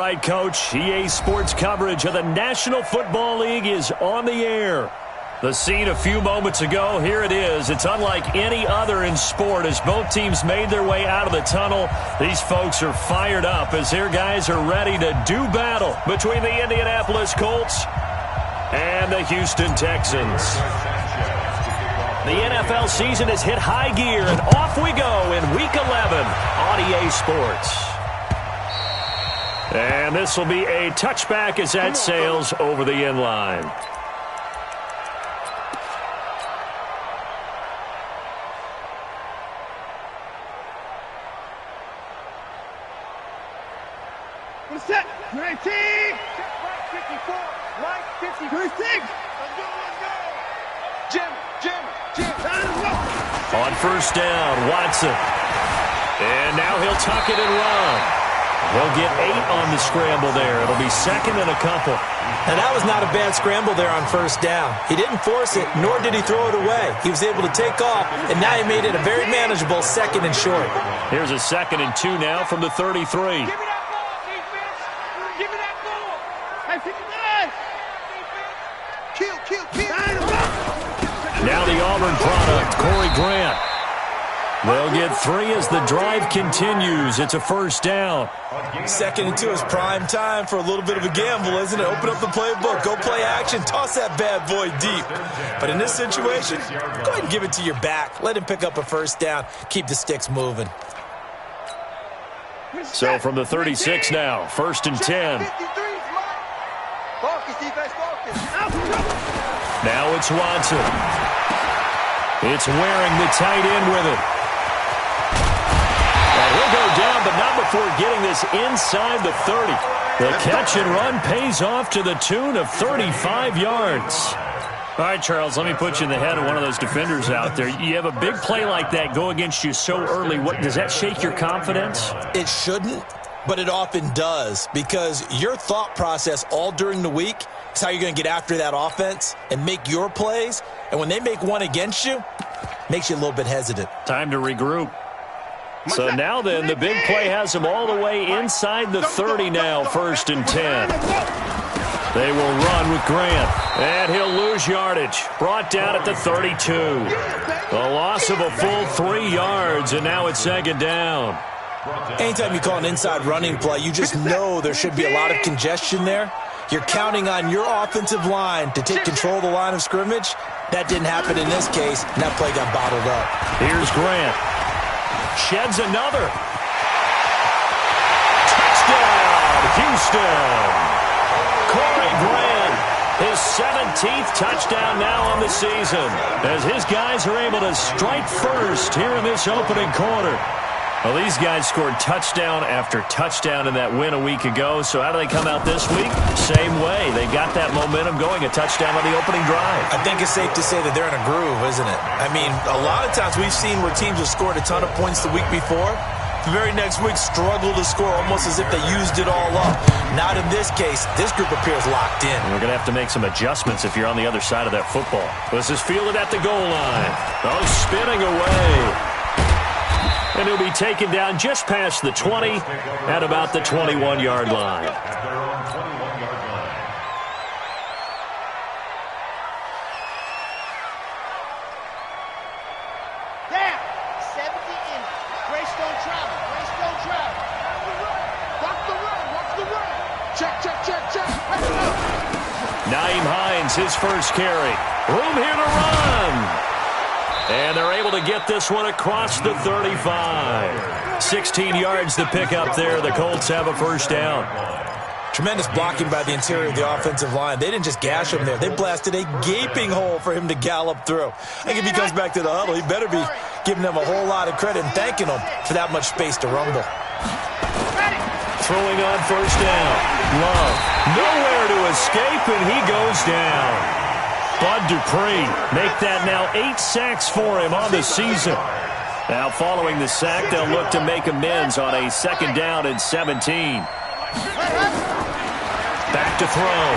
right, Coach. EA Sports coverage of the National Football League is on the air. The scene a few moments ago, here it is. It's unlike any other in sport as both teams made their way out of the tunnel. These folks are fired up as their guys are ready to do battle between the Indianapolis Colts and the Houston Texans. The NFL season has hit high gear, and off we go in Week 11 on EA Sports. And this will be a touchback as that sails over the end line. Set. 19. Check right 54. Right 50. 36. Let's go. Jim. On first down, Watson. And now he'll tuck it and run. He'll get 8 on the scramble there. It'll be second and a couple. And that was not a bad scramble there on first down. He didn't force it, nor did he throw it away. He was able to take off, and now he made it a very manageable second and short. Here's a 2nd and 2 now from the 33. Now the Auburn product, Corey Grant. They'll get 3 as the drive continues. It's a first down. 2nd and 2 is prime time for a little bit of a gamble, isn't it? Open up the playbook, go play action, toss that bad boy deep. But in this situation, go ahead and give it to your back. Let him pick up a first down. Keep the sticks moving. So from the 36 now, 1st and 10. Now it's Watson. It's Waring, the tight end, with it. And he'll go down, but not before getting this inside the 30. The catch and run pays off to the tune of 35 yards. All right, Charles, let me put you in the head of one of those defenders out there. You have a big play like that go against you so early. What does that shake your confidence? It shouldn't, but it often does, because your thought process all during the week is how you're going to get after that offense and make your plays. And when they make one against you, makes you a little bit hesitant. Time to regroup. So now then, the big play has them all the way inside the 30 now, 1st and 10. They will run with Grant, and he'll lose yardage. Brought down at the 32. A loss of a full 3 yards, and now it's 2nd down. Anytime you call an inside running play, you just know there should be a lot of congestion there. You're counting on your offensive line to take control of the line of scrimmage. That didn't happen in this case, and that play got bottled up. Here's Grant. Sheds another. Touchdown, Houston. Corey Grant, his 17th touchdown now on the season, as his guys are able to strike first here in this opening quarter. Well, these guys scored touchdown after touchdown in that win a week ago. So how do they come out this week? Same way. They got that momentum going, a touchdown on the opening drive. I think it's safe to say that they're in a groove, isn't it? I mean, a lot of times we've seen where teams have scored a ton of points the week before. The very next week struggle to score almost as if they used it all up. Not in this case. This group appears locked in. And we're going to have to make some adjustments if you're on the other side of that football. This is fielded at the goal line. Oh, spinning away. And he'll be taken down just past the 20 at about the 21-yard line. Down. 70 inches. Greystone travel. Watch the run. Check. Naeem Hines, his first carry. Room here to run. And they're able to get this one across the 35. 16 yards to pick up there. The Colts have a first down. Tremendous blocking by the interior of the offensive line. They didn't just gash him there. They blasted a gaping hole for him to gallop through. I think if he comes back to the huddle, he better be giving them a whole lot of credit and thanking them for that much space to rumble. Throwing on first down. Love. Nowhere to escape, and he goes down. Bud Dupree make that now 8 sacks for him on the season. Now following the sack, they'll look to make amends on a 2nd down and 17. Back to throw.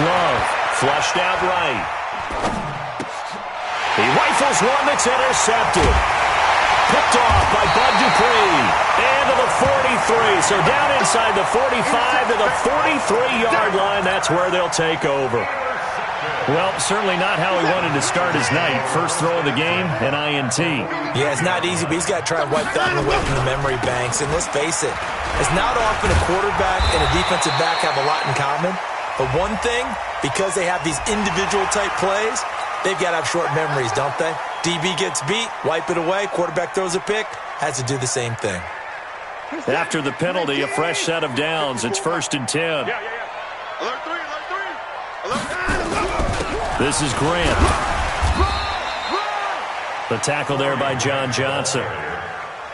Love flushed out right. He rifles one that's intercepted. Picked off by Bud Dupree. And to the 43. So down inside the 45 to the 43-yard line. That's where they'll take over. Well, certainly not how he wanted to start his night. First throw of the game, an INT. Yeah, it's not easy, but he's got to try and wipe that one away from the memory banks. And let's face it, it's not often a quarterback and a defensive back have a lot in common. But one thing, because they have these individual-type plays, they've got to have short memories, don't they? DB gets beat, wipe it away, quarterback throws a pick, has to do the same thing. After the penalty, a fresh set of downs. It's 1st and 10. Alert 3, alert 3. Alert 3. This is Grant. The tackle there by John Johnson.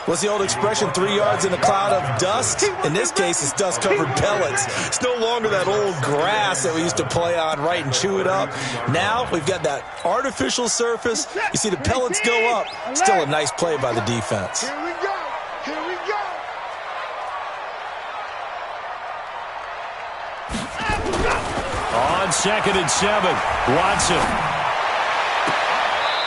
What's the old expression, 3 yards in a cloud of dust? In this case, it's dust-covered pellets. It's no longer that old grass that we used to play on, right, and chew it up. Now we've got that artificial surface. You see the pellets go up. Still a nice play by the defense. Here we go. Here we go. On 2nd and 7, Watson.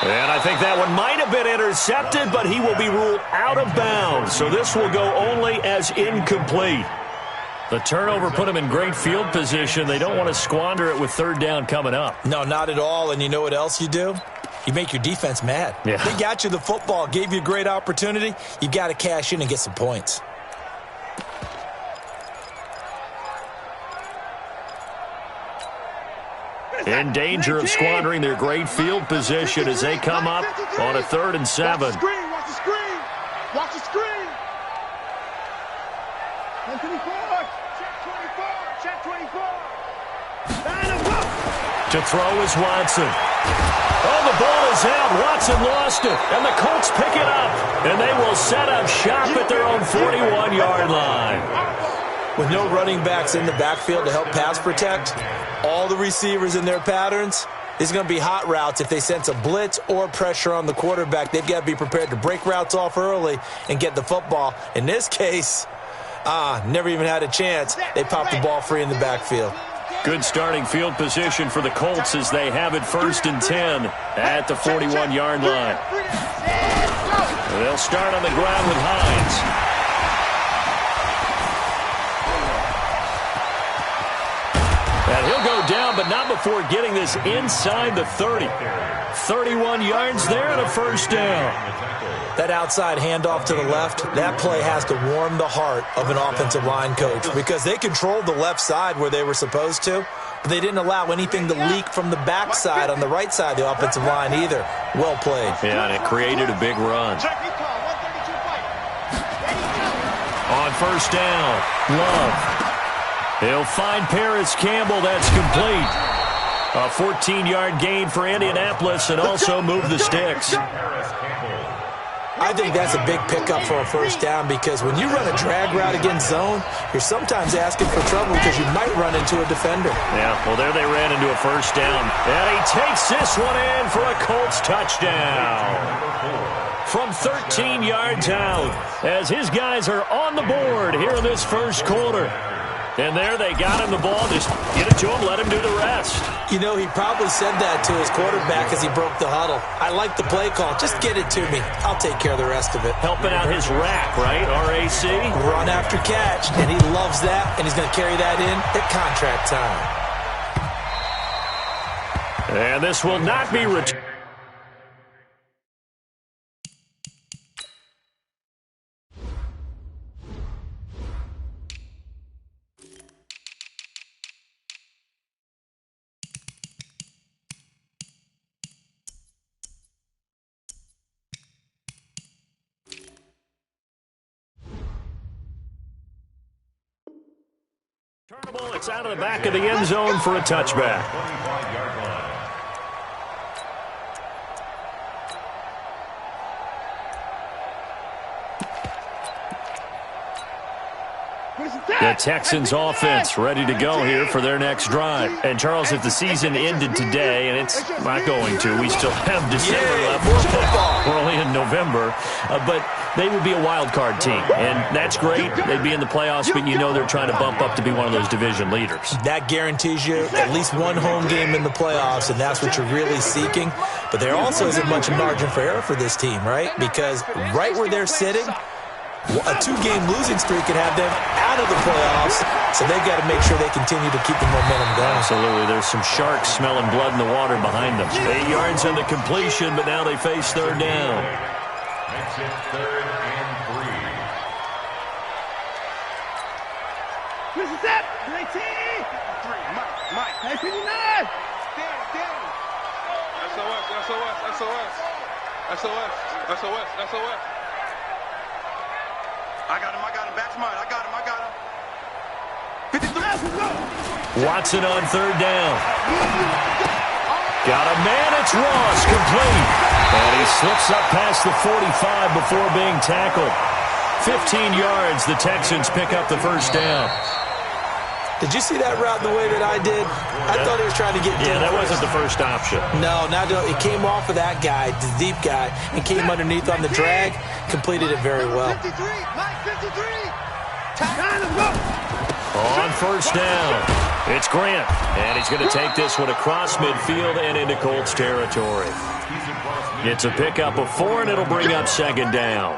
And I think that one might have been intercepted, but he will be ruled out of bounds. So this will go only as incomplete. The turnover put him in great field position. They don't want to squander it with 3rd down coming up. No, not at all. And you know what else you do? You make your defense mad. Yeah. They got you the football, gave you a great opportunity. You got to cash in and get some points. In danger of squandering their great field position as they come up on a 3rd and 7. Watch the screen. Watch the screen. Watch the screen. 124. Check 24. Check 24. To throw is Watson. Oh, the ball is out. Watson lost it. And the Colts pick it up. And they will set up shop at their own 41-yard line. With no running backs in the backfield to help pass protect, all the receivers in their patterns, it's going to be hot routes. If they sense a blitz or pressure on the quarterback, they've got to be prepared to break routes off early and get the football. In this case, never even had a chance. They popped the ball free in the backfield. Good starting field position for the Colts as they have it 1st and 10 at the 41-yard line. They'll start on the ground with Hines. And he'll go down, but not before getting this inside the 30. 31 yards there and a 1st down. That outside handoff to the left, that play has to warm the heart of an offensive line coach because they controlled the left side where they were supposed to, but they didn't allow anything to leak from the backside on the right side of the offensive line either. Well played. Yeah, and it created a big run. On 1st down, Love. He'll find Paris Campbell. That's complete. A 14-yard gain for Indianapolis and also move the sticks. I think that's a big pickup for a 1st down because when you run a drag route against zone, you're sometimes asking for trouble because you might run into a defender. Yeah, well, there they ran into a 1st down. And he takes this one in for a Colts touchdown. From 13 yards out as his guys are on the board here in this 1st quarter. And there they got him the ball. Just get it to him, let him do the rest. You know, he probably said that to his quarterback as he broke the huddle. I like the play call. Just get it to me. I'll take care of the rest of it. Helping out his rack, right? RAC? Run after catch. And he loves that, and he's going to carry that in at contract time. And this will not be returned. It's out of the back of the end zone for a touchback. The Texans offense ready to go here for their next drive. And Charles, if the season ended today, and it's not going to, we still have December left. We're only in November, but they would be a wild card team, and that's great. They'd be in the playoffs, but you know they're trying to bump up to be one of those division leaders. That guarantees you at least one home game in the playoffs, and that's what you're really seeking. But there also isn't much margin for error for this team, right? Because right where they're sitting, a 2-game losing streak could have them out of the playoffs, so they've got to make sure they continue to keep the momentum going. Absolutely. There's some sharks smelling blood in the water behind them. 8 yards on the completion, but now they face third down. Makes it 3rd and 3. This is it. 19. 3. Mike. Hey, 59. Danny. SOS. I got him. Back's mine. I got him. 53. Watson on third down. Got a man. It's Ross, complete. And he slips up past the 45 before being tackled. 15 yards. The Texans pick up the first down. Did you see that route the way that I did? I thought he was trying to get deep. Yeah, that wasn't the first option. No, it came off of that guy, the deep guy, and came underneath on the drag. Completed it very well. 53. Mike, 53. Time to go. On first down, it's Grant. And he's going to take this one across midfield and into Colts territory. It's a pickup of 4, and it'll bring up second down.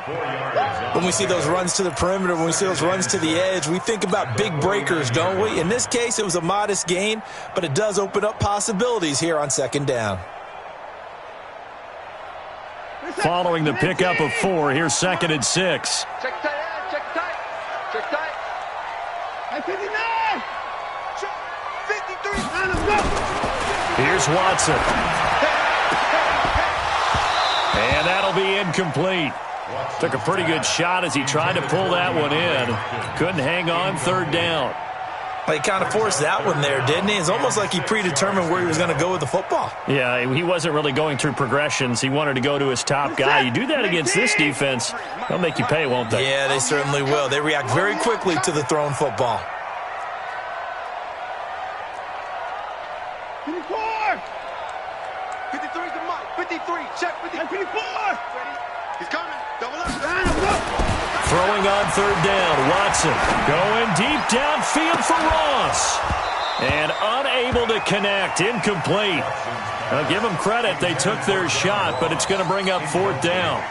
When we see those runs to the perimeter, when we see those runs to the edge, we think about big breakers, don't we? In this case, it was a modest gain, but it does open up possibilities here on second down. Following the pickup of 4, here's 2nd and 6. Check tight. Hey, 59. 53. Time to go. Here's Watson. And that'll be incomplete. Took a pretty good shot as he tried to pull that one in. Couldn't hang on, third down. He kind of forced that one there, didn't he? It's almost like he predetermined where he was going to go with the football. Yeah, he wasn't really going through progressions. He wanted to go to his top guy. You do that against this defense, they'll make you pay, won't they? Yeah, they certainly will. They react very quickly to the thrown football. 54. 53 to Mike. 53. Check 54. He's coming. Double up. Throwing on third down, Watson going deep downfield for Ross. And unable to connect, incomplete. I'll give them credit, they took their shot, but it's going to bring up fourth down.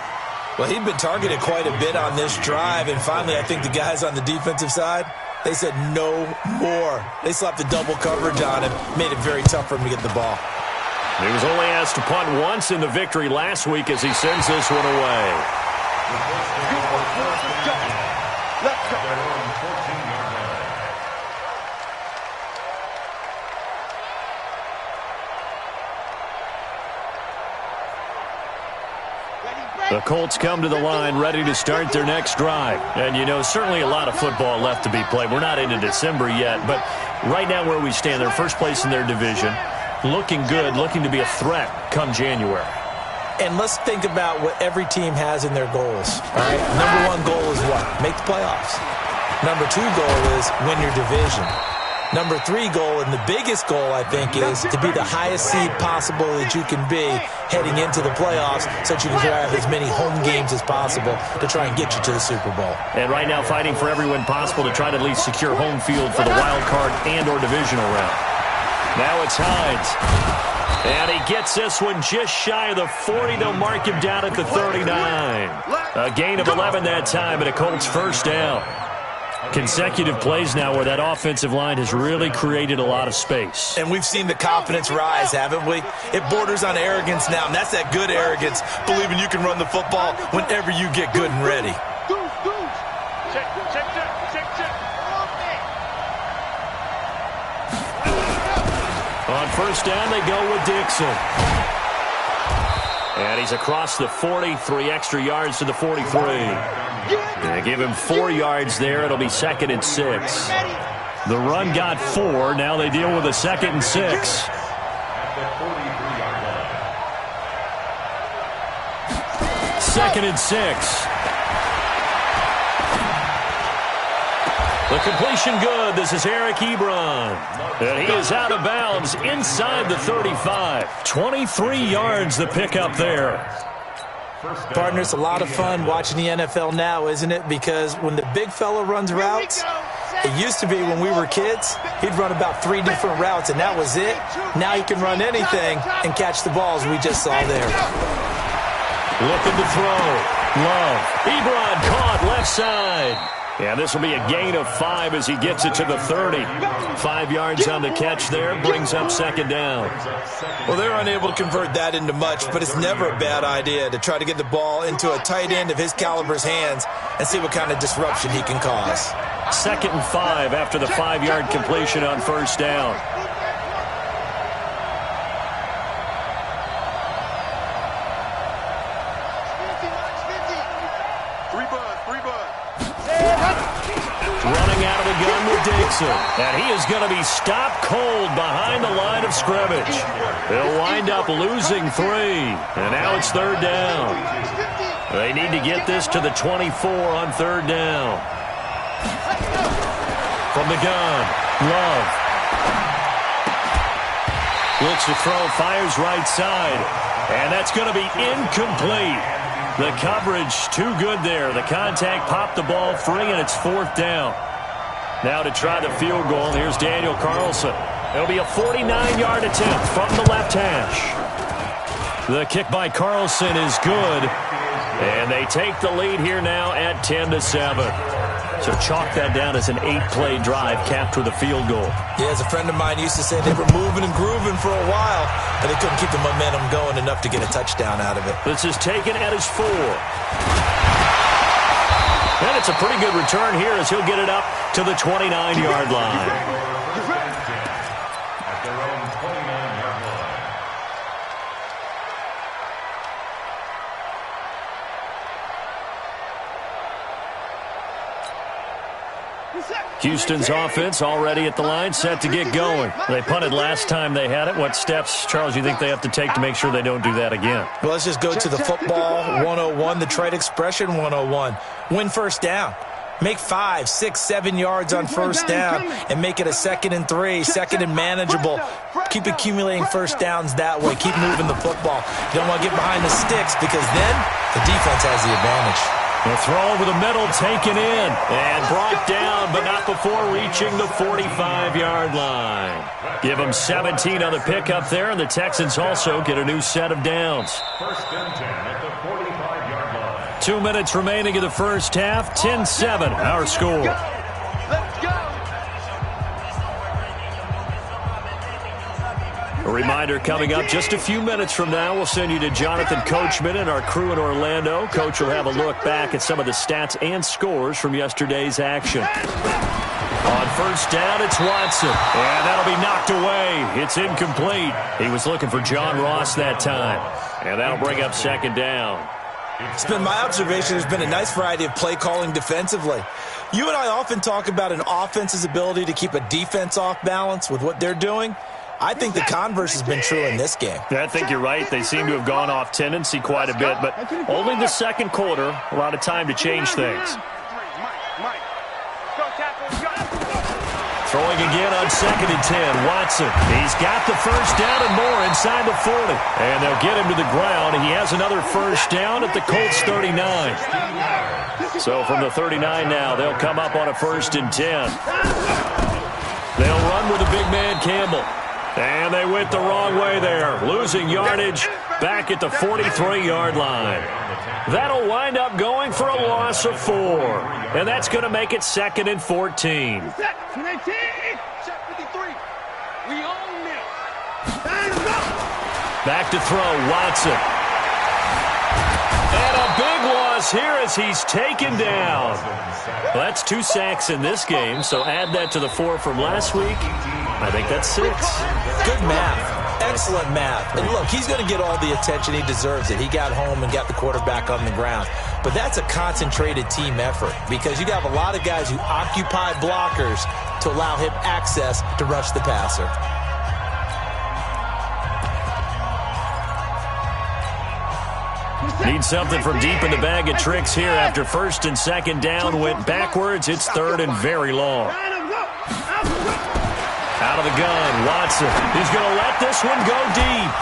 Well, he'd been targeted quite a bit on this drive, and finally I think the guys on the defensive side, they said no more. They slapped the double coverage on him, made it very tough for him to get the ball. He was only asked to punt once in the victory last week as he sends this one away. The Colts come to the line ready to start their next drive. And, you know, certainly a lot of football left to be played. We're not into December yet, but right now where we stand, they're first place in their division. Looking good, looking to be a threat come January. And let's think about what every team has in their goals. All right? Number 1 goal is what? Make the playoffs. Number 2 goal is win your division. Number 3 goal, and the biggest goal, I think, is to be the highest seed possible that you can be heading into the playoffs so that you can have as many home games as possible to try and get you to the Super Bowl. And right now fighting for every win possible to try to at least secure home field for the wild card and or divisional round. Now it's Hines. And he gets this one just shy of the 40. They'll mark him down at the 39. A gain of 11 that time and a Colts first down. Consecutive plays now where that offensive line has really created a lot of space. And we've seen the confidence rise, haven't we? It borders on arrogance now, and that's that good arrogance, believing you can run the football whenever you get good and ready. On first down, they go with Dixon. And he's across the 40, 3 extra yards to the 43. They give him 4 yards there. It'll be 2nd and 6. The run got 4. Now they deal with a 2nd and 6. Second and 6. The completion good. This is Eric Ebron. And he is out of bounds inside the 35. 23 yards the pickup there. Partner, it's a lot of fun watching the NFL now, isn't it? Because when the big fella runs routes, it used to be when we were kids, he'd run about 3 different routes, and that was it. Now he can run anything and catch the balls we just saw there. Looking to throw. Love. Ebron caught left side. Yeah, this will be a gain of 5 as he gets it to the 30. 5 yards on the catch there, brings up second down. Well, they're unable to convert that into much, but it's never a bad idea to try to get the ball into a tight end of his caliber's hands and see what kind of disruption he can cause. 2nd and 5 after the 5-yard completion on first down. Running out of the gun with Dixon. And he is going to be stopped cold behind the line of scrimmage. They'll wind up losing 3. And now it's 3rd down. They need to get this to the 24 on 3rd down. From the gun, Love. Looks to throw, fires right side. And that's going to be incomplete. The coverage too good there. The contact popped the ball free, and it's 4th down. Now to try the field goal, here's Daniel Carlson. It'll be a 49-yard attempt from the left hash. The kick by Carlson is good, and they take the lead here now at 10-7. So chalk that down as an 8-play drive capped with a field goal. Yeah, as a friend of mine used to say, they were moving and grooving for a while, but they couldn't keep the momentum going enough to get a touchdown out of it. This is taken at his 4. And it's a pretty good return here as he'll get it up to the 29-yard line. Houston's offense already at the line, set to get going. They punted last time they had it. What steps, Charles, you think they have to take to make sure they don't do that again? Well, let's just go to the football 101, the trade expression 101. Win first down. Make 5, 6, 7 yards on first down and make it a 2nd and 3, 2nd and manageable. Keep accumulating first downs that way. Keep moving the football. You don't want to get behind the sticks because then the defense has the advantage. The throw over the middle, taken in, and brought down, but not before reaching the 45-yard line. Give them 17 on the pickup there, and the Texans also get a new set of downs. 1st and 10 at the 45-yard line. 2 minutes remaining in the first half, 10-7, our score. Let's go. A reminder coming up just a few minutes from now, we'll send you to Jonathan Coachman and our crew in Orlando. Coach will have a look back at some of the stats and scores from yesterday's action. On first down, it's Watson, and that'll be knocked away. It's incomplete. He was looking for John Ross that time, and that'll bring up 2nd down. It's been my observation there's been a nice variety of play calling defensively. You and I often talk about an offense's ability to keep a defense off balance with what they're doing. I think the converse has been true in this game. I think you're right. They seem to have gone off tendency quite a bit, but only the 2nd quarter, a lot of time to change things. Throwing again on 2nd and 10, Watson. He's got the first down and more inside the 40. And they'll get him to the ground. He has another first down at the Colts 39. So from the 39 now, they'll come up on a 1st and 10. They'll run with the big man Campbell. And they went the wrong way there, losing yardage back at the 43-yard line. That'll wind up going for a loss of 4. And that's going to make it 2nd and 14. Back to throw, Watson. And a big loss here as he's taken down. Well, that's 2 sacks in this game, so add that to the 4 from last week. I think that's 6. Good math. Excellent math. And look, he's going to get all the attention. He deserves it. He got home and got the quarterback on the ground. But that's a concentrated team effort because you have a lot of guys who occupy blockers to allow him access to rush the passer. Need something from deep in the bag of tricks here after 1st and 2nd down went backwards. It's 3rd and very long. Out of the gun, Watson. He's going to let this one go deep.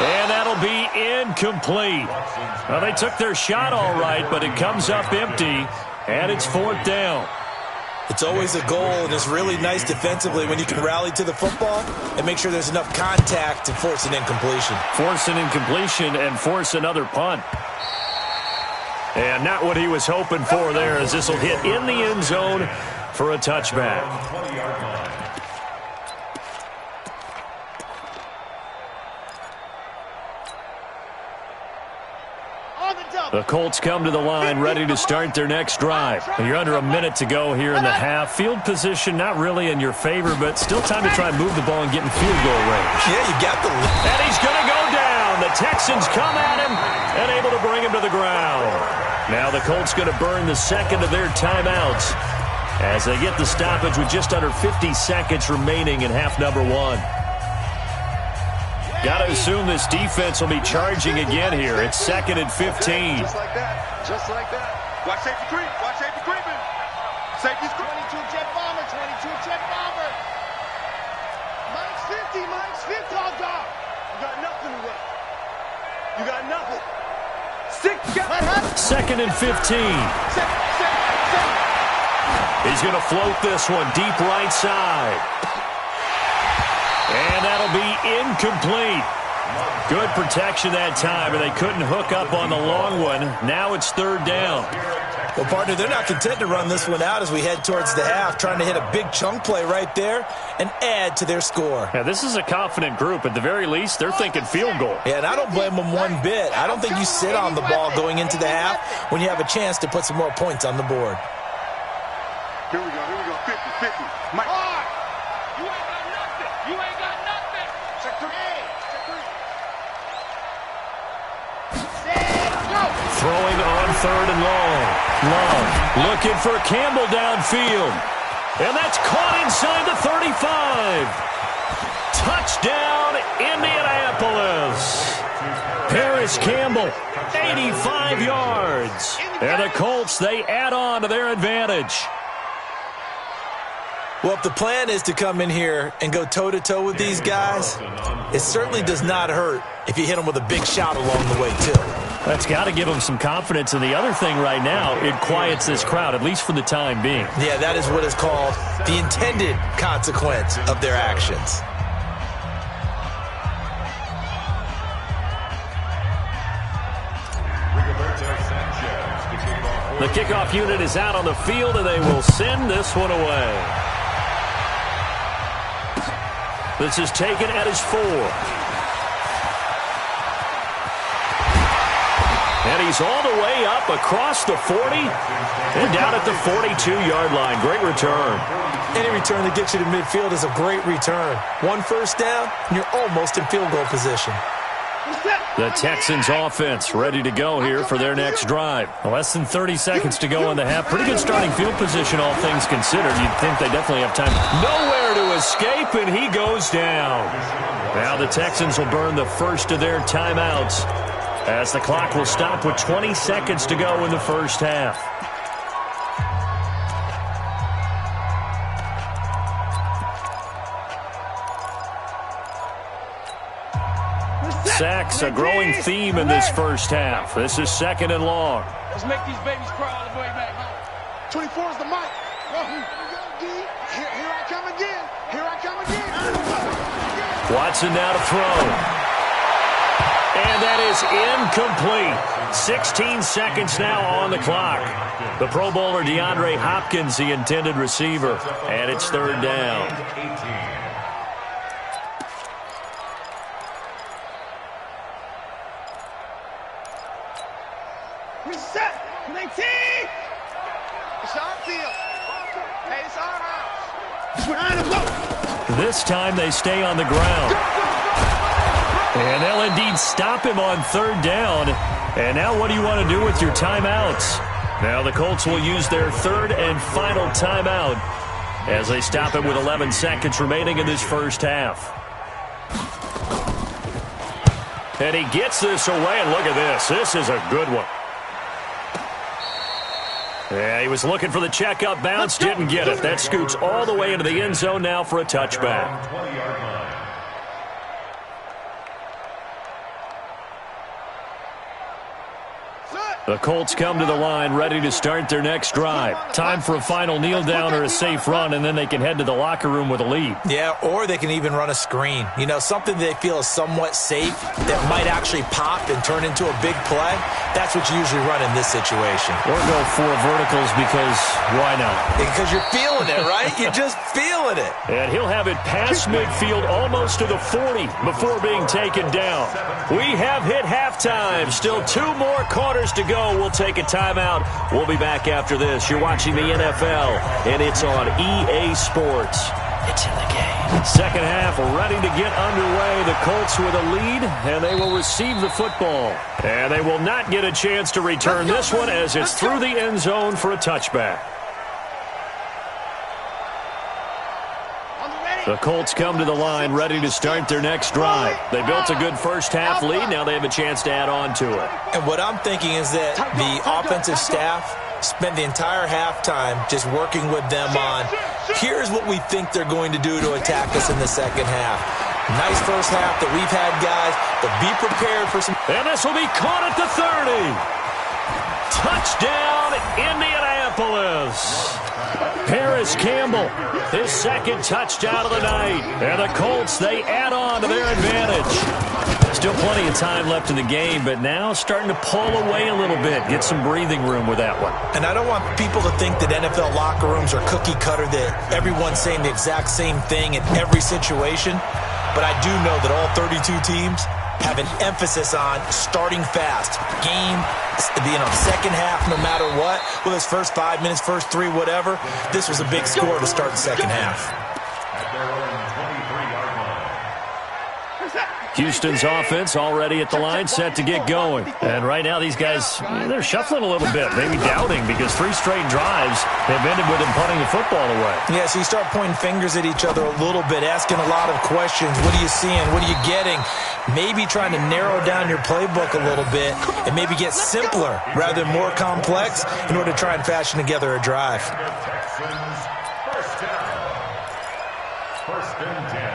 And that'll be incomplete. Well, they took their shot all right, but it comes up empty, and it's 4th down. It's always a goal, and it's really nice defensively when you can rally to the football and make sure there's enough contact to force an incompletion. Force an incompletion and force another punt. And not what he was hoping for there, as this will hit in the end zone for a touchback. The Colts come to the line ready to start their next drive. You're under a minute to go here in the half. Field position not really in your favor, but still time to try and move the ball and get in field goal range. Yeah, you got the lead. And he's going to go down. The Texans come at him and able to bring him to the ground. Now the Colts going to burn the second of their timeouts as they get the stoppage with just under 50 seconds remaining in half number 1. Got to assume this defense will be charging again here. It's 2nd and 15. Just like that. Just like that. Watch safety creep. Watch safety creeping. Safety's 22 jet bomber. 22 jet bomber. Mike's 50. Mike's 50. Dog. You got nothing to run. You got nothing. 2nd and 15. He's going to float this one deep right side. And that'll be incomplete. Good protection that time, and they couldn't hook up on the long one. Now it's 3rd down. Well, partner, they're not content to run this one out as we head towards the half, trying to hit a big chunk play right there and add to their score. Yeah, this is a confident group. At the very least, they're thinking field goal. Yeah, and I don't blame them one bit. I don't think you sit on the ball going into the half when you have a chance to put some more points on the board. Here we go. 50. Mike. You ain't got nothing. You ain't got nothing. Check 3. Throwing on 3rd and long. Love looking for Campbell downfield. And that's caught inside the 35. Touchdown, Indianapolis. Paris Campbell, 85 yards. And the Colts, they add on to their advantage. Well, if the plan is to come in here and go toe-to-toe with these guys, it certainly does not hurt if you hit them with a big shot along the way, too. That's got to give them some confidence. And the other thing right now, it quiets this crowd, at least for the time being. Yeah, that is what is called the intended consequence of their actions. The kickoff unit is out on the field, and they will send this one away. This is taken at his 4. And he's all the way up across the 40 and down at the 42-yard line. Great return. Any return that gets you to midfield is a great return. 1 first down, and you're almost in field goal position. The Texans offense ready to go here for their next drive. Less than 30 seconds to go in the half. Pretty good starting field position, all things considered. You'd think they definitely have time. Nowhere to escape, and he goes down. Now the Texans will burn the first of their timeouts as the clock will stop with 20 seconds to go in the first half. Sacks, a growing theme in this first half. This is 2nd and long. Let's make these babies cry all the way back home. 24 is the mic. Here I come again. Here I come again. Watson now to throw. And that is incomplete. 16 seconds now on the clock. The Pro Bowler DeAndre Hopkins, the intended receiver. And it's 3rd down. Reset. 19. It's our field. Hey, it's our house. This time they stay on the ground. And they'll indeed stop him on 3rd down. And now what do you want to do with your timeouts? Now the Colts will use their 3rd and final timeout as they stop it with 11 seconds remaining in this first half. And he gets this away, and look at this. This is a good one. Yeah, he was looking for the check-up bounce, didn't get it. That scoots all the way into the end zone now for a touchback. The Colts come to the line ready to start their next drive. Time for a final kneel down or a safe run, and then they can head to the locker room with a lead. Yeah, or they can even run a screen. You know, something they feel is somewhat safe that might actually pop and turn into a big play. That's what you usually run in this situation. Or go for verticals because why not? Because you're feeling it, right? You're just feeling it. And he'll have it past midfield almost to the 40 before being taken down. We have hit halftime. Still 2 more quarters to go. We'll take a timeout. We'll be back after this. You're watching the NFL, and it's on EA Sports. It's in the game. Second half ready to get underway. The Colts with a lead, and they will receive the football. And they will not get a chance to return this one as it's through the end zone for a touchback. The Colts come to the line ready to start their next drive. They built a good first-half lead. Now they have a chance to add on to it. And what I'm thinking is that the offensive staff spent the entire halftime just working with them on, here's what we think they're going to do to attack us in the second half. Nice first half that we've had, guys, but be prepared for some... And this will be caught at the 30. Touchdown, Indianapolis. Paris Campbell, his second touchdown of the night. And the Colts, they add on to their advantage. Still plenty of time left in the game, but now starting to pull away a little bit. Get some breathing room with that one. And I don't want people to think that NFL locker rooms are cookie cutter, that everyone's saying the exact same thing in every situation. But I do know that all 32 teams have an emphasis on starting fast. Game, second half, no matter what. Well, it's first 5 minutes, first 3, whatever. This was a big score to start the second half. Houston's offense already at the line, set to get going. And right now these guys, they're shuffling a little bit, maybe doubting, because 3 straight drives have ended with them punting the football away. Yeah, so you start pointing fingers at each other a little bit, asking a lot of questions. What are you seeing? What are you getting? Maybe trying to narrow down your playbook a little bit and maybe get simpler rather than more complex in order to try and fashion together a drive. First and 10.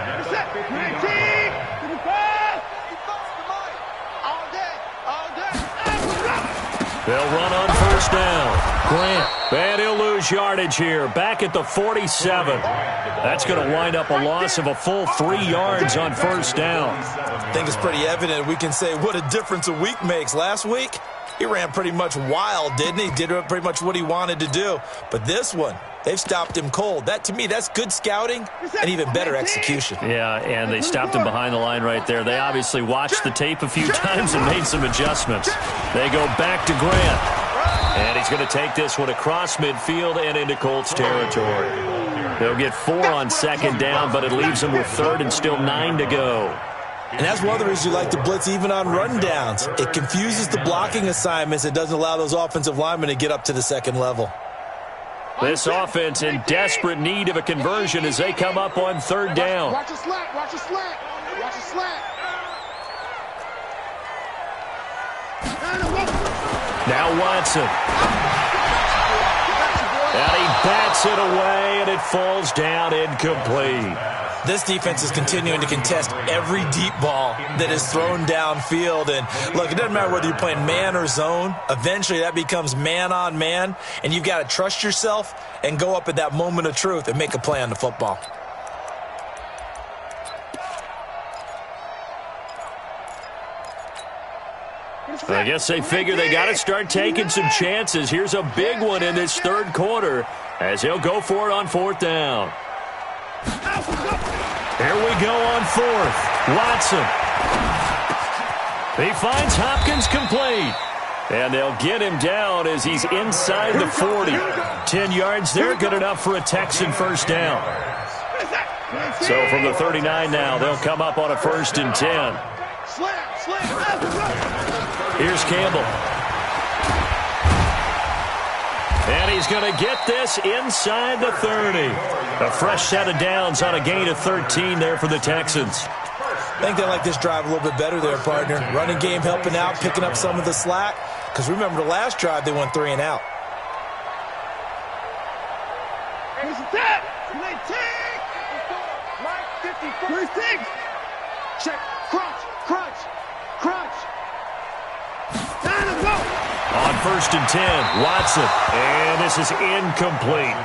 They'll run on first down. Grant, and he'll lose yardage here. Back at the 47. That's going to wind up a loss of a full 3 yards on first down. I think it's pretty evident. We can say what a difference a week makes. Last week, he ran pretty much wild, didn't he? Did pretty much what he wanted to do. But this one, they've stopped him cold. That, to me, that's good scouting and even better execution. Yeah, and they stopped him behind the line right there. They obviously watched the tape a few times and made some adjustments. They go back to Grant. And he's going to take this one across midfield and into Colts territory. They'll get 4 on second down, but it leaves them with 3rd and still 9 to go. And that's one of the reasons you like to blitz even on rundowns. It confuses the blocking assignments. It doesn't allow those offensive linemen to get up to the second level. This offense in desperate need of a conversion as they come up on 3rd down. Watch a slant, watch a slant, watch a slant. Now Watson. And he bats it away, and it falls down incomplete. This defense is continuing to contest every deep ball that is thrown downfield. And, look, it doesn't matter whether you're playing man or zone. Eventually, that becomes man on man, and you've got to trust yourself and go up at that moment of truth and make a play on the football. I guess they figure they got to start taking some chances. Here's a big one in this 3rd quarter as he'll go for it on 4th down. Here we go on 4th. Watson. He finds Hopkins complete. And they'll get him down as he's inside the 40. 10 yards there, good enough for a Texan first down. So from the 39 now, they'll come up on a 1st and 10. Here's Campbell. And he's going to get this inside the 30. A fresh set of downs on a gain of 13 there for the Texans. I think they like this drive a little bit better there, partner. Running game helping out, picking up some of the slack. Because remember, the last drive, they went 3 and out. Here's the tap. Mike 56. Check. Crunch. Crunch. Crunch. Time to go. On 1st and 10, Watson. And this is incomplete.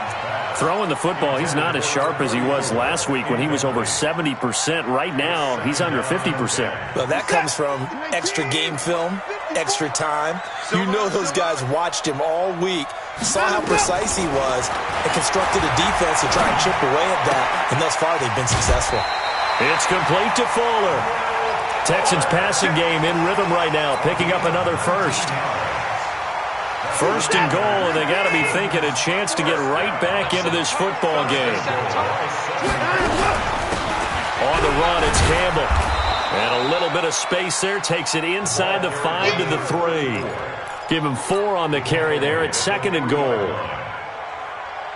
Throwing the football, he's not as sharp as he was last week when he was over 70%. Right now, he's under 50%. Well, that comes from extra game film, extra time. You know those guys watched him all week, saw how precise he was, and constructed a defense to try and chip away at that. And thus far, they've been successful. It's complete to Fuller. Texans passing game in rhythm right now, picking up another first. First and goal, and they got to be thinking a chance to get right back into this football game. On the run, it's Campbell. And a little bit of space there, takes it inside the 5 to the 3. Give him 4 on the carry there at 2nd and goal.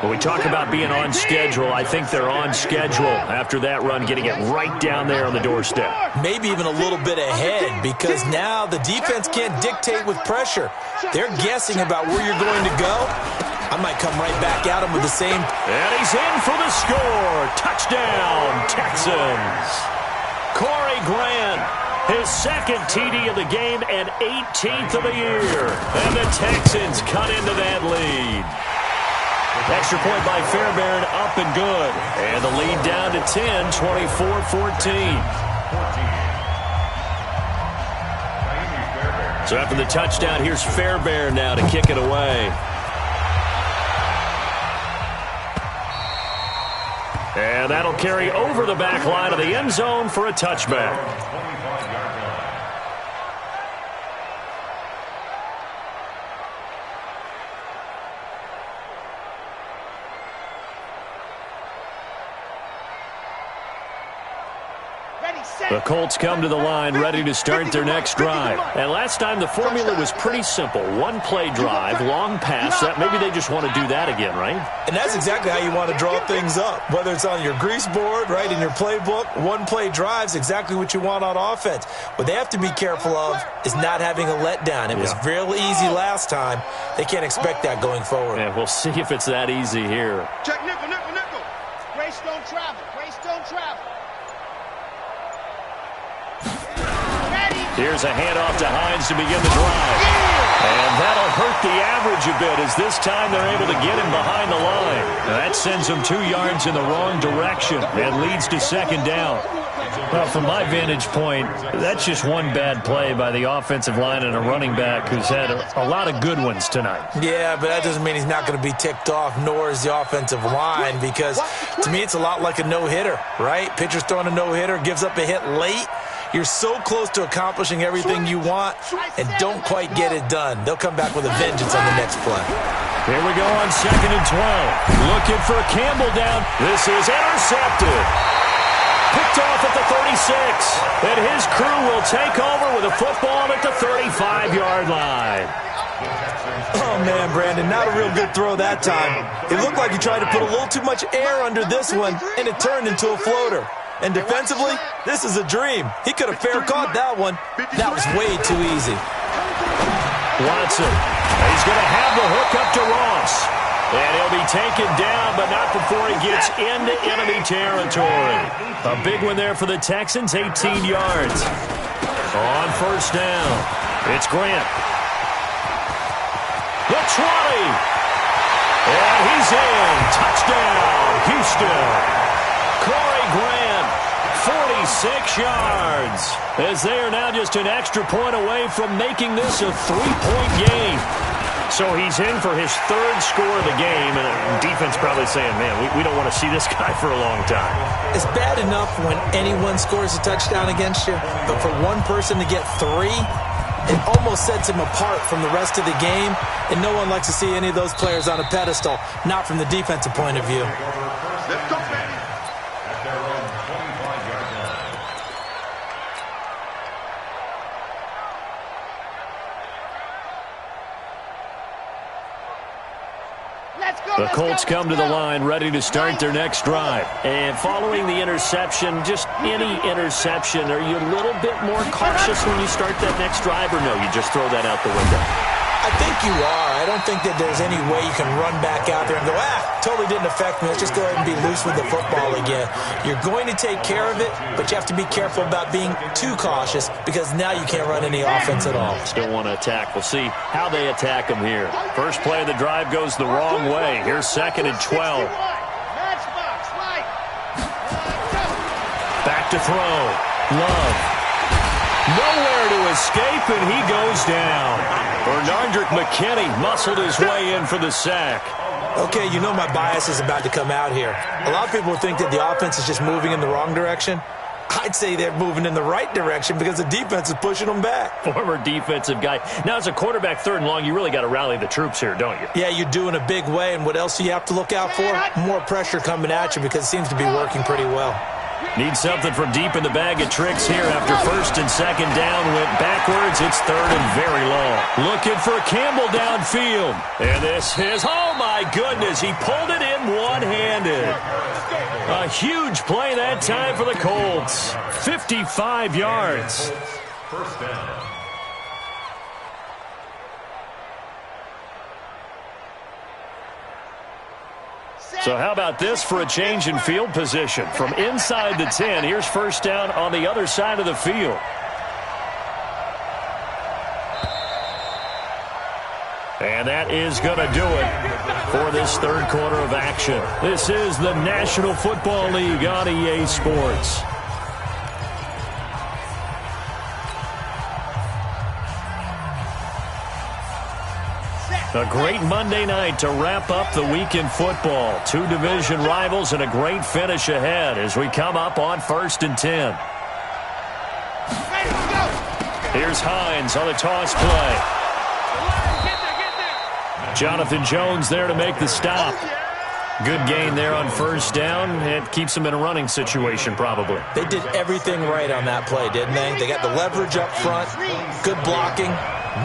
When we talk about being on schedule, I think they're on schedule after that run, getting it right down there on the doorstep. Maybe even a little bit ahead, because now the defense can't dictate with pressure. They're guessing about where you're going to go. I might come right back at him with the same. And he's in for the score. Touchdown, Texans. Corey Grant, his 2nd TD of the game and 18th of the year. And the Texans cut into that lead. Extra point by Fairbairn, up and good. And the lead down to 10, 24-14. So after the touchdown, here's Fairbairn now to kick it away. And that'll carry over the back line of the end zone for a touchback. The Colts come to the line ready to start their next drive. And last time the formula was pretty simple. One-play drive, long pass. Maybe they just want to do that again, right? And that's exactly how you want to draw things up. Whether it's on your grease board, right, in your playbook, one-play drive's exactly what you want on offense. What they have to be careful of is not having a letdown. It was real easy last time. They can't expect that going forward. Yeah, we'll see if it's that easy here. Check nickel, nickel, nickel. Grace don't travel. Grace don't travel. Here's a handoff to Hines to begin the drive. And that'll hurt the average a bit as this time they're able to get him behind the line. That sends him 2 yards in the wrong direction and leads to 2nd down. Well, from my vantage point, that's just one bad play by the offensive line and a running back who's had a lot of good ones tonight. Yeah, but that doesn't mean he's not going to be ticked off, nor is the offensive line, because to me it's a lot like a no-hitter, right? Pitcher's throwing a no-hitter, gives up a hit late. You're so close to accomplishing everything you want and don't quite get it done. They'll come back with a vengeance on the next play. Here we go on 2nd and 12. Looking for Campbell down. This is intercepted. Picked off at the 36. And his crew will take over with a football at the 35-yard line. Oh, man, Brandon, not a real good throw that time. It looked like he tried to put a little too much air under this one, and it turned into a floater. And defensively, this is a dream. He could have fair caught that one. That was way too easy. Watson, he's going to have the hook up to Ross. And he'll be taken down, but not before he gets into enemy territory. A big one there for the Texans, 18 yards. On 1st down, it's Grant. The 20. And he's in. Touchdown, Houston. Corey Grant, 46 yards, as they are now just an extra point away from making this a 3-point game. So he's in for his 3rd score of the game, and the defense probably saying, man, we don't want to see this guy for a long time. It's bad enough when anyone scores a touchdown against you, but for one person to get 3, it almost sets him apart from the rest of the game, and no one likes to see any of those players on a pedestal, not from the defensive point of view. Let's go, baby. The Colts come to the line ready to start their next drive. And following the interception, just any interception, are you a little bit more cautious when you start that next drive, or no, you just throw that out the window? I I think you are. I don't think that there's any way you can run back out there and go, totally didn't affect me. Let's just go ahead and be loose with the football again. You're going to take care of it, but you have to be careful about being too cautious because now you can't run any offense at all. Still want to attack. We'll see how they attack them here. First play of the drive goes the wrong way. Here's 2nd and 12. Back to throw. Love. Nowhere to escape, and he goes down. Bernardrick McKinney muscled his way in for the sack. Okay, you know my bias is about to come out here. A lot of people think that the offense is just moving in the wrong direction. I'd say they're moving in the right direction because the defense is pushing them back. Former defensive guy. Now, as a quarterback, 3rd and long, you really got to rally the troops here, don't you? Yeah, you do in a big way, and what else do you have to look out for? More pressure coming at you because it seems to be working pretty well. Need something from deep in the bag of tricks here after 1st and 2nd down. Went backwards. It's 3rd and very long. Looking for Campbell downfield. And this is, oh my goodness, he pulled it in one-handed. A huge play that time for the Colts. 55 yards. First down. So how about this for a change in field position? From inside the 10, here's 1st down on the other side of the field. And that is going to do it for this 3rd quarter of action. This is the National Football League on EA Sports. A great Monday night to wrap up the week in football. 2 division rivals and a great finish ahead as we come up on 1st and 10. Here's Hines on the toss play. Jonathan Jones there to make the stop. Good gain there on 1st down. It keeps them in a running situation probably. They did everything right on that play, didn't they? They got the leverage up front, good blocking.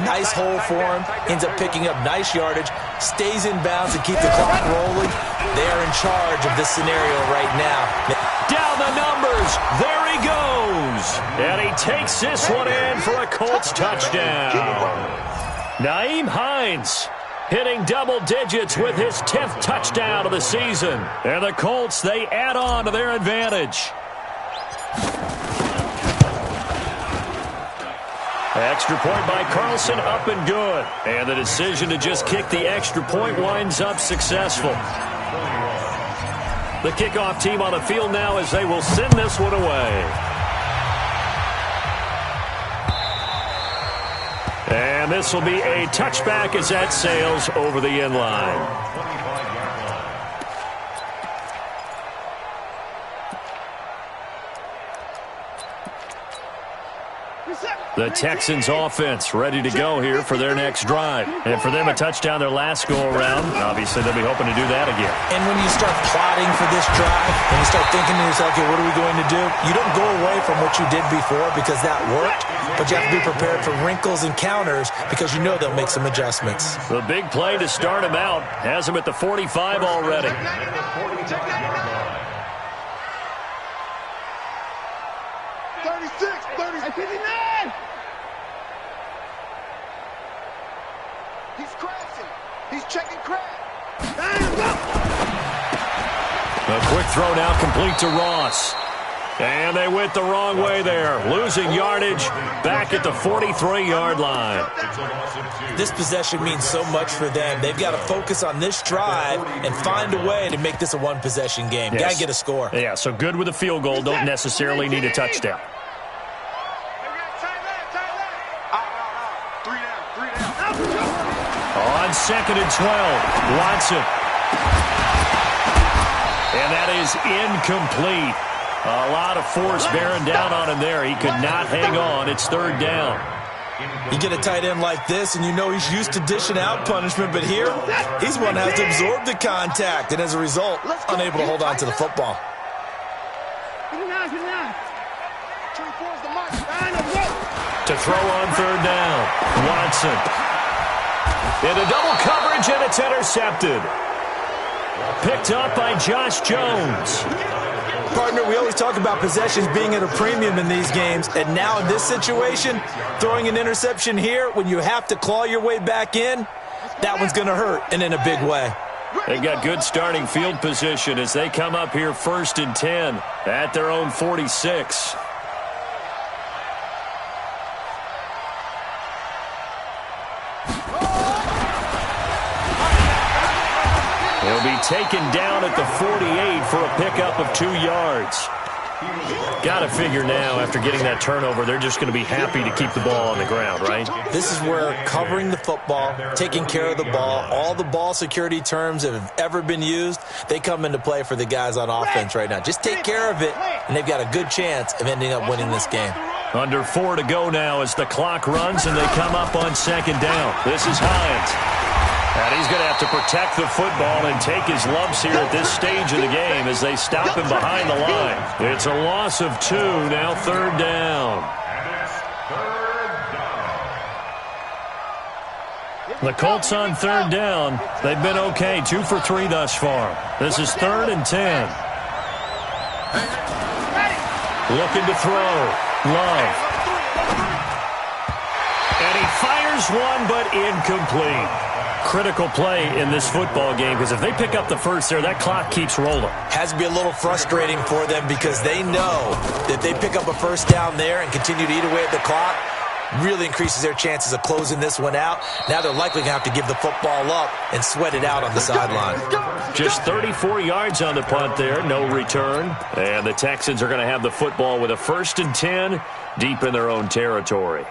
Nice hole for him. Ends up picking up nice yardage. Stays in bounds and keep the clock rolling. They are in charge of this scenario right now. Down the numbers. There he goes. And he takes this one in for a Colts touchdown. Nyheim Hines hitting double digits with his 10th touchdown of the season. And the Colts, they add on to their advantage. Extra point by Carlson, up and good. And the decision to just kick the extra point winds up successful. The kickoff team on the field now as they will send this one away. And this will be a touchback as that sails over the end line. The Texans offense ready to go here for their next drive. And for them, a touchdown their last go-around. Obviously, they'll be hoping to do that again. And when you start plotting for this drive, and you start thinking to yourself, okay, what are we going to do? You don't go away from what you did before because that worked, but you have to be prepared for wrinkles and counters because you know they'll make some adjustments. The big play to start him out has him at the 45 already. 59! He's crashing. He's checking crash. A quick throw now complete to Ross. And they went the wrong way there. Losing yardage back at the 43-yard line. This possession means so much for them. They've got to focus on this drive and find a way to make this a one-possession game. Yes. Got to get a score. Yeah, so good with a field goal. Don't necessarily need a touchdown. On 2nd and 12, Watson. And that is incomplete. A lot of force bearing down on him there. He could not hang on. It's 3rd down. You get a tight end like this, and you know he's used to dishing out punishment, but here, he's one that has to absorb the contact, and as a result, unable to hold on to the football. To throw on 3rd down, Watson. Into double coverage, and it's intercepted. Picked up by Josh Jones. Partner, we always talk about possessions being at a premium in these games, and now in this situation, throwing an interception here when you have to claw your way back in, that one's going to hurt, and in a big way. They've got good starting field position as they come up here 1st and 10 at their own 46. He'll be taken down at the 48 for a pickup of 2 yards. Got to figure now, after getting that turnover, they're just going to be happy to keep the ball on the ground, right? This is where covering the football, taking care of the ball, all the ball security terms that have ever been used, they come into play for the guys on offense right now. Just take care of it, and they've got a good chance of ending up winning this game. Under 4 to go now as the clock runs and they come up on 2nd down. This is Hines. And he's going to have to protect the football and take his lumps here at this stage of the game as they stop him behind the line. It's a loss of 2, now 3rd down. The Colts on 3rd down. They've been okay, 2 for 3 thus far. This is 3rd and 10. Looking to throw. Love. And he fires one, but incomplete. Critical play in this football game because if they pick up the first there, that clock keeps rolling. Has to be a little frustrating for them because they know that they pick up a first down there and continue to eat away at the clock, really increases their chances of closing this one out. Now they're likely going to have to give the football up and sweat it out on the sideline. Just 34 yards on the punt there, no return. And the Texans are going to have the football with a 1st and 10 deep in their own territory.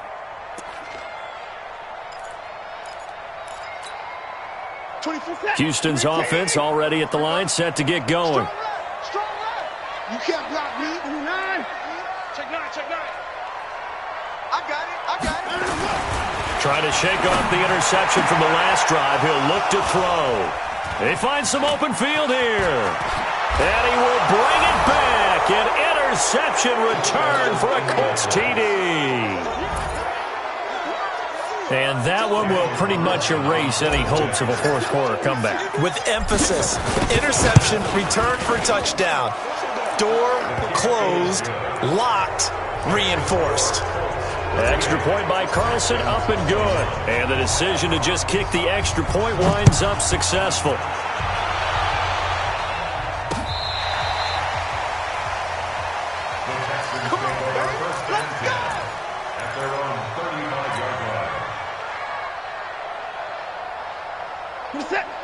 Houston's offense already at the line, set to get going. You can't block me. 9. Check 9, check 9. I got it. Trying to shake off the interception from the last drive. He'll look to throw. They find some open field here. And he will bring it back. An interception return for a Colts TD. And that one will pretty much erase any hopes of a fourth quarter comeback. With emphasis, interception, return for touchdown. Door closed, locked, reinforced. Extra point by Carlson, up and good. And the decision to just kick the extra point winds up successful.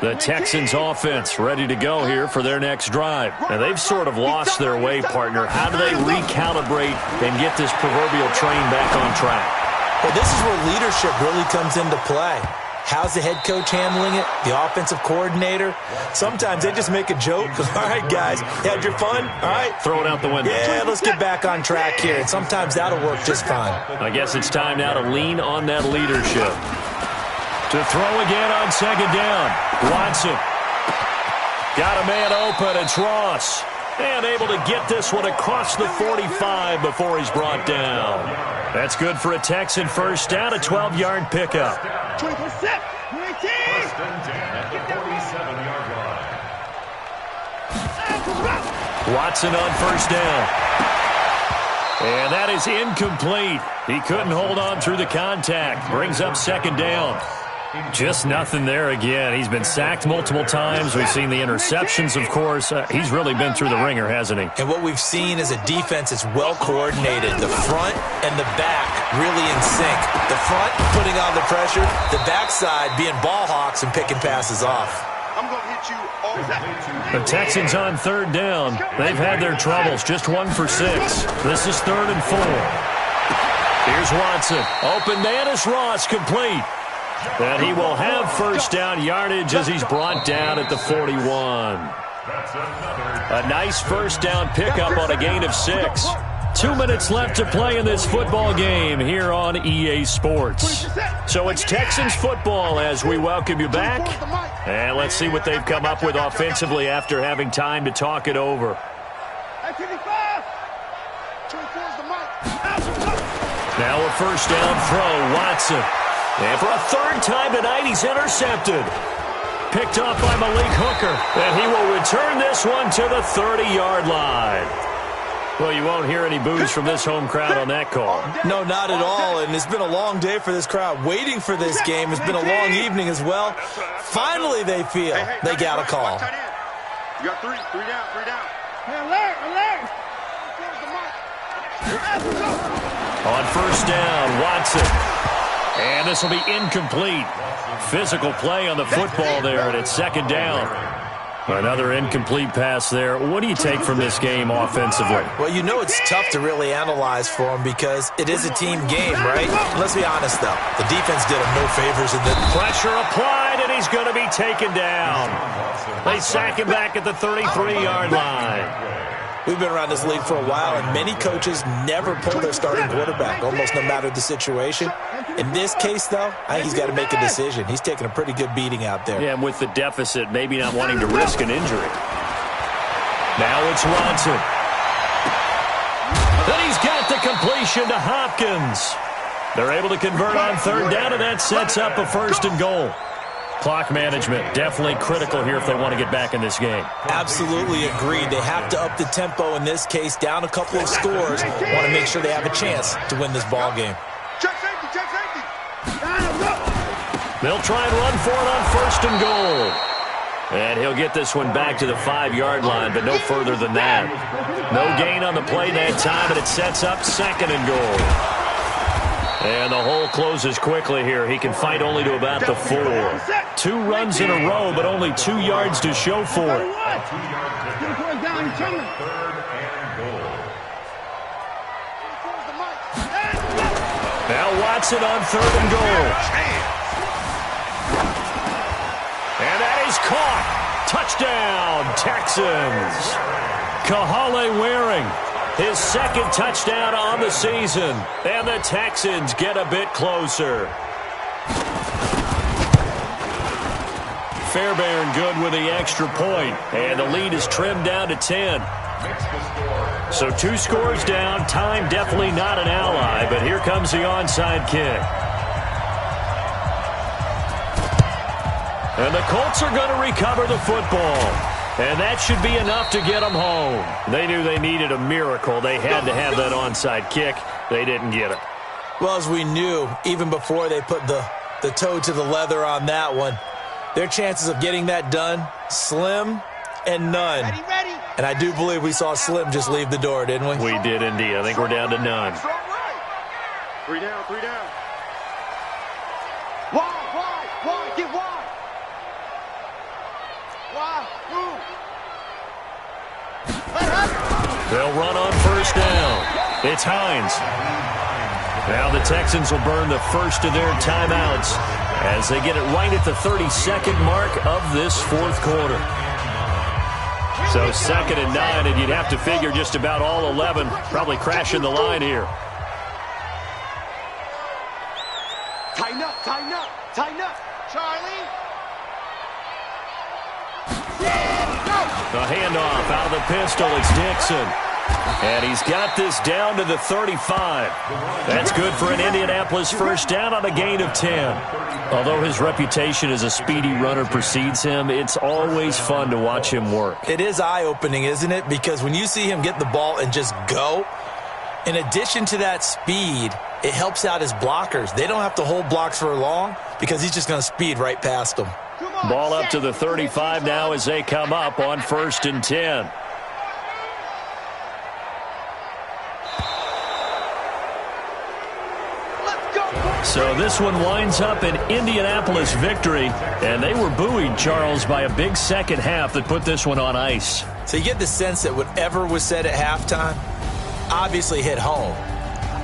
The Texans offense ready to go here for their next drive. And they've sort of lost their way, partner. How do they recalibrate and get this proverbial train back on track? Well, this is where leadership really comes into play. How's the head coach handling it? The offensive coordinator? Sometimes they just make a joke. All right, guys, you had your fun? All right. Throw it out the window. Yeah, let's get back on track here. And sometimes that'll work just fine. I guess it's time now to lean on that leadership. To throw again on 2nd down. Watson. Got a man open. It's Ross. And able to get this one across the 45 before he's brought down. That's good for a Texan first down, a 12-yard pickup. 20%. 19. 1st and 10 at the 47-yard line. Watson on 1st down. And that is incomplete. He couldn't hold on through the contact. Brings up 2nd down. Just nothing there again. He's been sacked multiple times. We've seen the interceptions, of course. He's really been through the ringer, hasn't he? And what we've seen is a defense that's well coordinated. The front and the back really in sync. The front putting on the pressure. The backside being ball hawks and picking passes off. I'm going to hit you all that. The Texans on 3rd down. They've had their troubles. Just 1 for 6. This is 3rd and 4. Here's Watson. Open man is Ross, complete. And he will have first down yardage as he's brought down at the 41. A nice first down pickup on a gain of 6. 2 minutes left to play in this football game here on EA Sports. So it's Texans football as we welcome you back. And let's see what they've come up with offensively after having time to talk it over. Now a first down throw, Watson. And for a 3rd time tonight, he's intercepted. picked off by Malik Hooker. And he will return this one to the 30-yard line. Well, you won't hear any boos from this home crowd on that call. No, not at all, and it's been a long day for this crowd. Waiting for this game. It's been a long evening as well. Finally, they feel they got a call. You got three down. Hey, alert. On first down, Watson. And this will be incomplete. Physical play on the football there, and it's second down. Another incomplete pass there. What do you take from this game offensively? Well, you know it's tough to really analyze for them because it is a team game, right? Let's be honest, though. The defense did him no favors in the pressure applied, and he's going to be taken down. They sack him back at the 33-yard line. We've been around this league for a while, and many coaches never pull their starting quarterback, almost no matter the situation. In this case, though, I think he's got to make a decision. He's taking a pretty good beating out there. Yeah, and with the deficit, maybe not wanting to risk an injury. Now it's Watson. Then he's got the completion to Hopkins. They're able to convert on third down, and that sets up a first and goal. Clock management, definitely critical here if they want to get back in this game. Absolutely agreed. They have to up the tempo in this case, down a couple of scores. Want to make sure they have a chance to win this ball game. Check safety. They'll try and run for it on first and goal. And he'll get this one back to the 5-yard line, but no further than that. No gain on the play that time, and it sets up second and goal. And the hole closes quickly here. He can fight only to about the 4. 2 runs in a row, but only 2 yards to show for it. Now Watson on third and goal. And that is caught. Touchdown, Texans. Kahale Waring. His second touchdown on the season. And the Texans get a bit closer. Fairbairn good with the extra point. And the lead is trimmed down to 10. So 2 scores down. Time definitely not an ally. But here comes the onside kick. And the Colts are going to recover the football. And that should be enough to get them home. They knew they needed a miracle. They had to have that onside kick. They didn't get it. Well, as we knew, even before they put the toe to the leather on that one, their chances of getting that done, slim and none. Ready. And I do believe we saw Slim just leave the door, didn't we? We did indeed. I think we're down to none. 3 down. Why? Get wide. Why? Move. They'll run on first down. It's Hines. Now the Texans will burn the first of their timeouts as they get it right at the 32nd mark of this fourth quarter. So 2nd and 9, and you'd have to figure just about all 11 probably crashing the line here. Tighten up. Charlie. The handoff out of the pistol. It's Dixon. And he's got this down to the 35. That's good for an Indianapolis first down on a gain of 10. Although his reputation as a speedy runner precedes him, it's always fun to watch him work. It is eye-opening, isn't it? Because when you see him get the ball and just go, in addition to that speed, it helps out his blockers. They don't have to hold blocks for long because he's just going to speed right past them. Ball up to the 35 now as they come up on 1st and 10. So this one winds up an Indianapolis victory, and they were buoyed, Charles, by a big second half that put this one on ice. So you get the sense that whatever was said at halftime obviously hit home.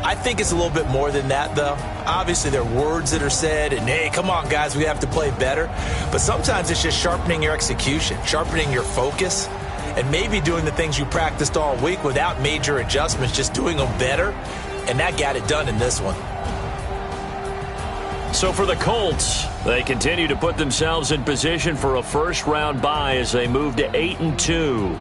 I think it's a little bit more than that, though. Obviously, there are words that are said, and, hey, come on, guys, we have to play better. But sometimes it's just sharpening your execution, sharpening your focus, and maybe doing the things you practiced all week without major adjustments, just doing them better, and that got it done in this one. So for the Colts, they continue to put themselves in position for a first-round bye as they move to 8-2.